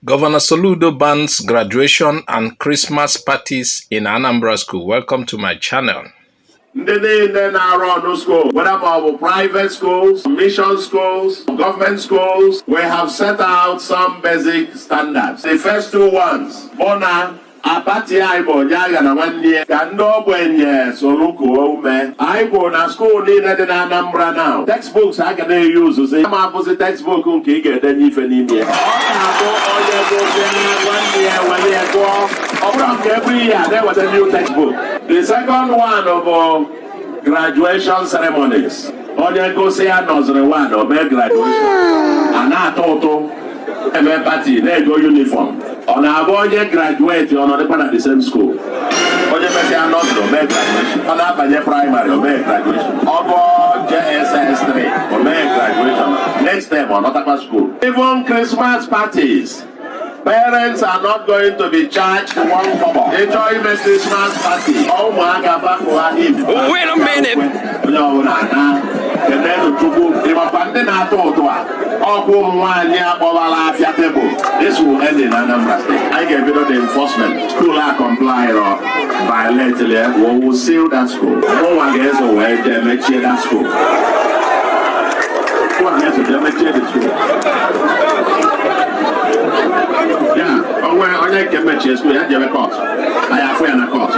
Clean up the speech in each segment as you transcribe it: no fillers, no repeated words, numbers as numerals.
Governor Soludo bans graduation and Christmas parties in Anambra school. Welcome to my channel. School, whether our private schools, mission schools, government schools, we have set out some basic standards. The first two ones, Bona, Apati Igbo, Yaga na Wandi, Kando Bwenye, Soluko, Igbo na school in Anambra now. Textbooks I can use, say, I'm opposite textbook, okay, then you can name every year, there was a new textbook. The second one of graduation ceremonies. Onye go say nursery one or make graduation. And na toto eme party, they go uniform. On a boy graduate on the same school. Onye say nursery or make graduation. On a primary or make graduation. Ogo JSS 3 or make graduation. Next time on other school. Even Christmas parties. Parents are not going to be charged one kobo. Enjoy the Christmas party. Oh my God, wait a minute. This will end in Anambra State. I get rid of the enforcement. School are complying or violating. We will seal that school. No one gets away. They make sure that school. No one gets to make sure the school. Yeah, I can make sure school. I have a course. I have a course.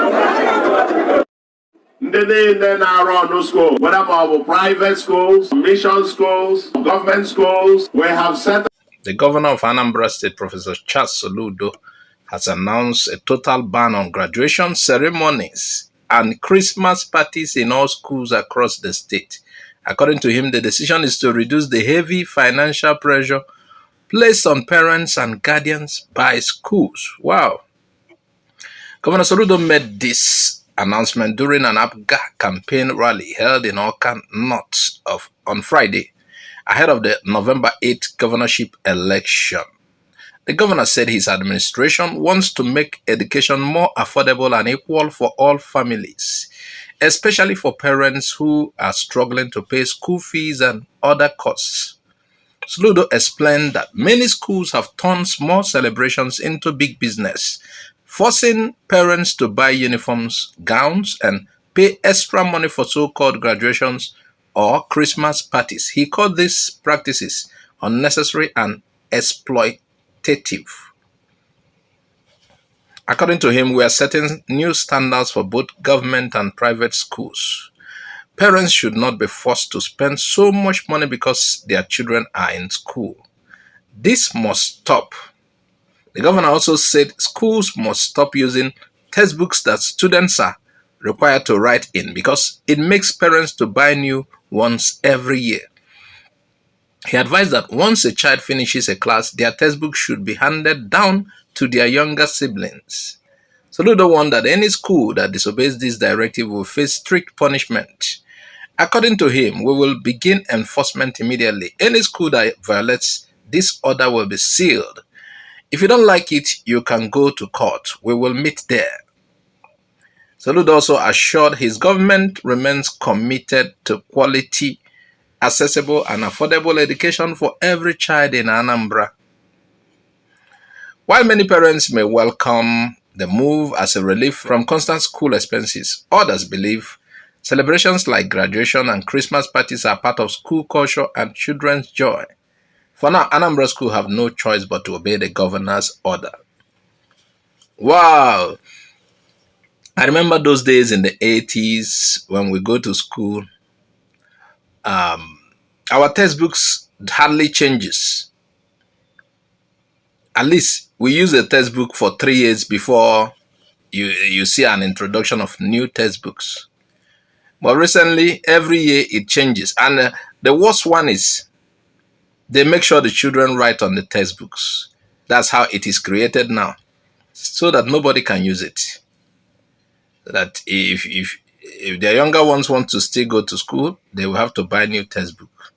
Then our school, whether our private schools, mission schools, government schools, we have set. The governor of Anambra State, Professor Soludo, has announced a total ban on graduation ceremonies and Christmas parties in all schools across the state. According to him, the decision is to reduce the heavy financial pressure placed on parents and guardians by schools. Wow. Governor Soludo made this announcement during an APGA campaign rally held in Awka North on Friday, ahead of the November 8th governorship election. The governor said his administration wants to make education more affordable and equal for all families, especially for parents who are struggling to pay school fees and other costs. Soludo explained that many schools have turned small celebrations into big business, forcing parents to buy uniforms, gowns, and pay extra money for so-called graduations or Christmas parties. He called these practices unnecessary and exploitative. According to him, we are setting new standards for both government and private schools. Parents should not be forced to spend so much money because their children are in school. This must stop. The governor also said schools must stop using textbooks that students are required to write in because it makes parents to buy new ones every year. He advised that once a child finishes a class, their textbook should be handed down to their younger siblings. Soludo warned that any school that disobeys this directive will face strict punishment. According to him, we will begin enforcement immediately. Any school that violates this order will be sealed. If you don't like it, you can go to court. We will meet there. Soludo also assured his government remains committed to quality, accessible, and affordable education for every child in Anambra. While many parents may welcome the move as a relief from constant school expenses, others believe celebrations like graduation and Christmas parties are part of school culture and children's joy. For now, Anambra School have no choice but to obey the governor's order. Wow! I remember those days in the 80s when we go to school. Our textbooks hardly changes. At least we use a textbook for 3 years before you see an introduction of new textbooks. But recently, every year it changes. And the worst one is they make sure the children write on the textbooks. That's how it is created now, so that nobody can use it. That if their younger ones want to still go to school, they will have to buy new textbook.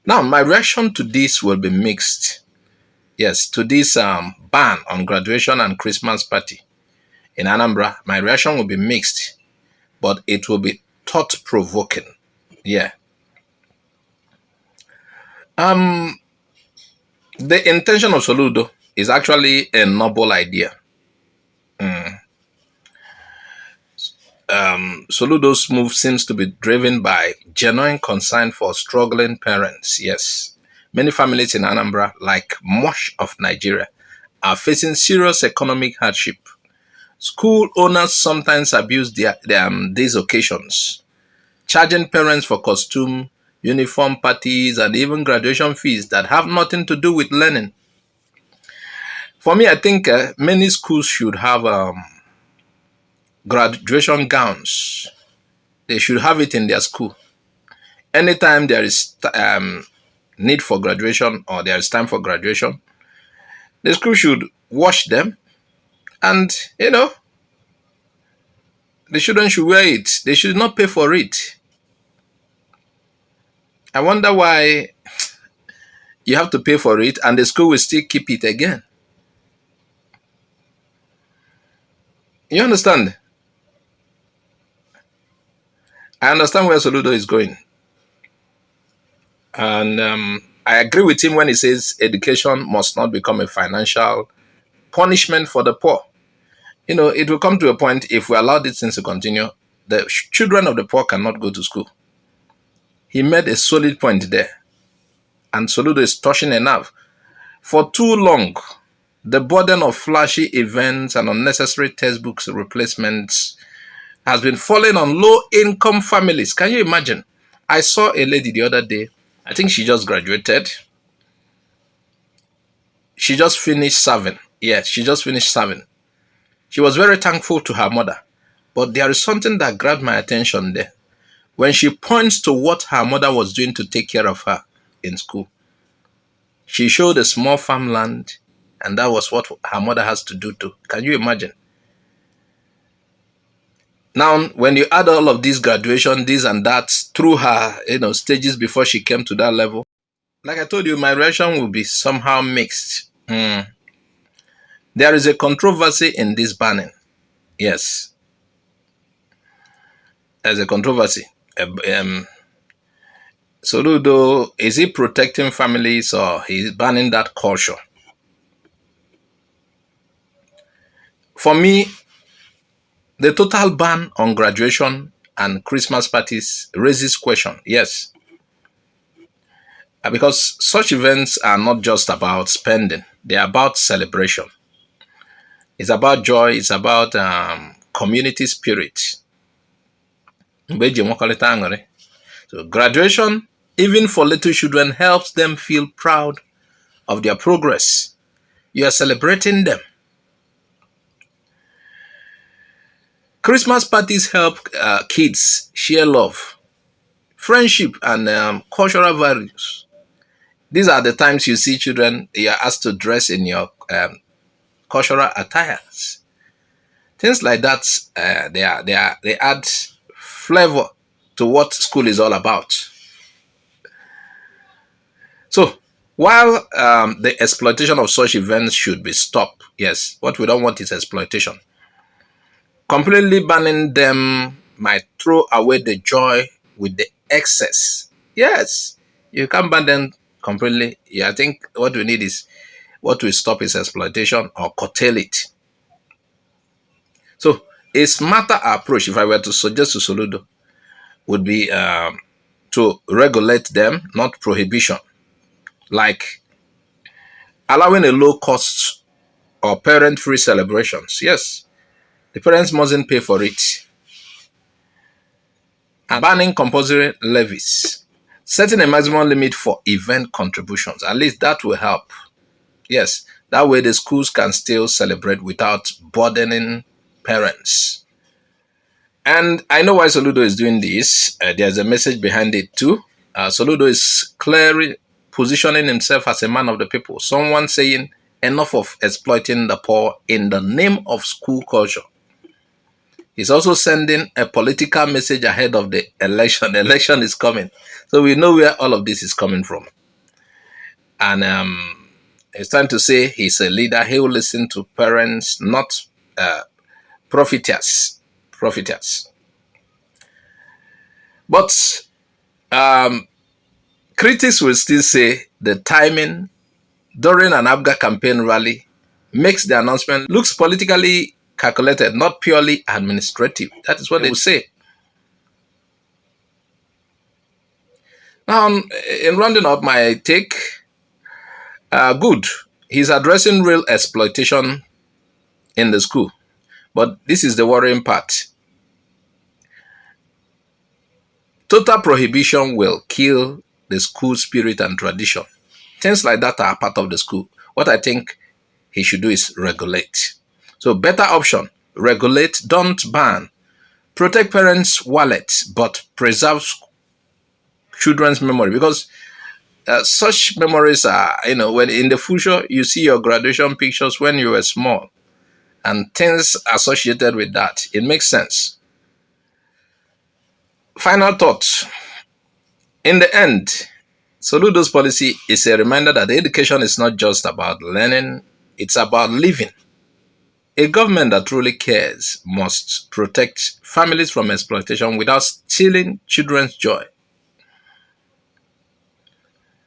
Now, my reaction to this will be mixed. Yes, to this ban on graduation and Christmas party in Anambra, my reaction will be mixed, but it will be thought-provoking. Yeah. The intention of Soludo is actually a noble idea. Soludo's move seems to be driven by genuine concern for struggling parents. Yes, many families in Anambra, like much of Nigeria, are facing serious economic hardship. School owners sometimes abuse these occasions, charging parents for costume, uniform parties, and even graduation fees that have nothing to do with learning. For me, I think many schools should have graduation gowns. They should have it in their school. Anytime there is need for graduation or there is time for graduation, the school should wash them, and the children should wear it. They should not pay for it. I wonder why you have to pay for it and the school will still keep it again. You understand? I understand where Soludo is going. And I agree with him when he says education must not become a financial punishment for the poor. It will come to a point, if we allow these things to continue, the children of the poor cannot go to school. He made a solid point there. And Soludo is touching enough. For too long, the burden of flashy events and unnecessary textbooks replacements has been falling on low-income families. Can you imagine? I saw a lady the other day. I think she just graduated. She just finished serving. Yes, she just finished serving. She was very thankful to her mother. But there is something that grabbed my attention there. When she points to what her mother was doing to take care of her in school, she showed a small farmland, and that was what her mother has to do too. Can you imagine? Now, when you add all of these graduation, this and that, through her, stages before she came to that level, like I told you, my reaction will be somehow mixed. There is a controversy in this banning. Yes, there's a controversy. Soludo, is he protecting families or he's banning that culture? For me, the total ban on graduation and Christmas parties raises question. Yes, because such events are not just about spending, they are about celebration. It's about joy, it's about community spirit. So graduation, even for little children, helps them feel proud of their progress. You are celebrating them. Christmas parties help kids share love, friendship, and cultural values. These are the times you see children, you are asked to dress in your cultural attires. Things like that, they add flavor to what school is all about. So, while the exploitation of such events should be stopped, yes, what we don't want is exploitation. Completely banning them might throw away the joy with the excess. Yes, you can't ban them completely. Yeah, I think what we need is, what we stop is exploitation or curtail it. So, a smarter approach, if I were to suggest to Soludo, would be to regulate them, not prohibition. Like allowing a low cost or parent-free celebrations. Yes, the parents mustn't pay for it. And banning compulsory levies. Setting a maximum limit for event contributions. At least that will help. Yes, that way the schools can still celebrate without burdening parents. And I know why Soludo is doing this. There's a message behind it too. Soludo is clearly positioning himself as a man of the people. Someone saying enough of exploiting the poor in the name of school culture. He's also sending a political message ahead of the election. The election is coming. So we know where all of this is coming from. And it's trying to say he's a leader. He will listen to parents, not profiteers. But critics will still say the timing during an APGA campaign rally makes the announcement looks politically calculated, not purely administrative. That is what they will say. Now, in rounding up my take, good. He's addressing real exploitation in the school. But this is the worrying part. Total prohibition will kill the school spirit and tradition. Things like that are part of the school. What I think he should do is regulate. So better option, regulate, don't ban. Protect parents' wallets, but preserve children's memory. Because such memories are, when in the future you see your graduation pictures when you were small and things associated with that, it makes sense. Final thoughts. In the end, Soludo's policy is a reminder that education is not just about learning, it's about living. A government that truly cares must protect families from exploitation without stealing children's joy.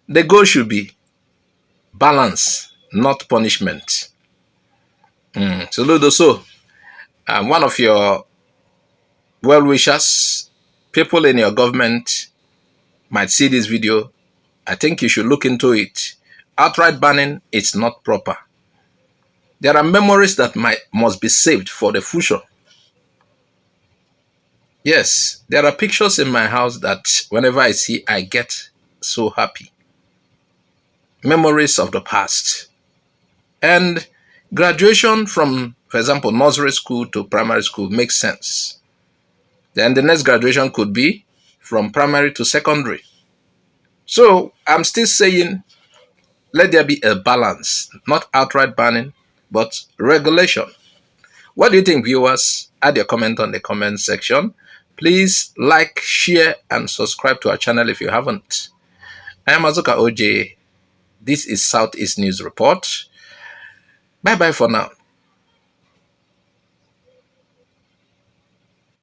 The goal should be balance, not punishment. Soludo, so one of your well-wishers, people in your government might see this video. I think you should look into it. Outright banning is not proper. There are memories that must be saved for the future. Yes, there are pictures in my house that whenever I see, I get so happy. Memories of the past. And graduation from, for example, nursery school to primary school makes sense. Then the next graduation could be from primary to secondary. So I'm still saying, let there be a balance, not outright banning, but regulation. What do you think, viewers? Add your comment on the comment section. Please like, share, and subscribe to our channel if you haven't. I am Awka OJ. This is Southeast News Report. Bye-bye for now.